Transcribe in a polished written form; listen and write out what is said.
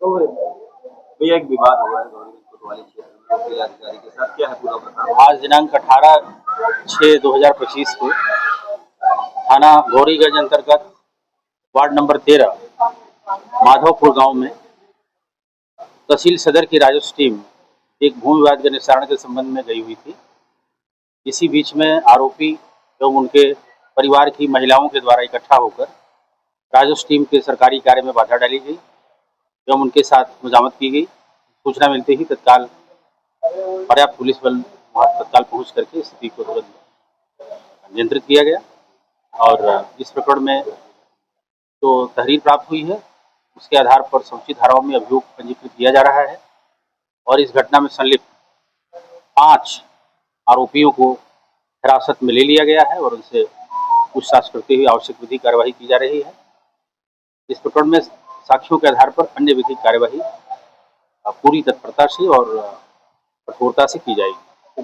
भैया एक विवाद हुआ है गौरीगंज कोतवाली क्षेत्र में जिलाधिकारी के साथ, क्या है पूरा बताओ। आज दिनांक 18/6/2025 को थाना गौरीगंज अंतर्गत वार्ड नंबर 13 माधवपुर गांव में तहसील सदर की राजस्व टीम एक भूमि विवाद के निस्तारण के संबंध में गई हुई थी। इसी बीच में आरोपी एवं उनके परिवार की महिलाओं के द्वारा इकट्ठा होकर राजस्व टीम के सरकारी कार्य में बाधा डाली गई एवं उनके साथ मुजामत की गई। सूचना मिलते ही तत्काल पर्याप्त पुलिस बल वहाँ तत्काल पहुँच करके स्थिति को तुरंत नियंत्रित किया गया और इस प्रकरण में तो तहरीर प्राप्त हुई है, उसके आधार पर समुचित धाराओं में अभियोग पंजीकृत किया जा रहा है और इस घटना में संलिप्त 5 आरोपियों को हिरासत में ले लिया गया है और उनसे पूछताछ करते हुए आवश्यक विधिक कार्यवाही की जा रही है। इस प्रकरण में साक्ष्यों के आधार पर अन्य विधिक कार्यवाही पूरी तत्परता से और कठोरता से की जाएगी।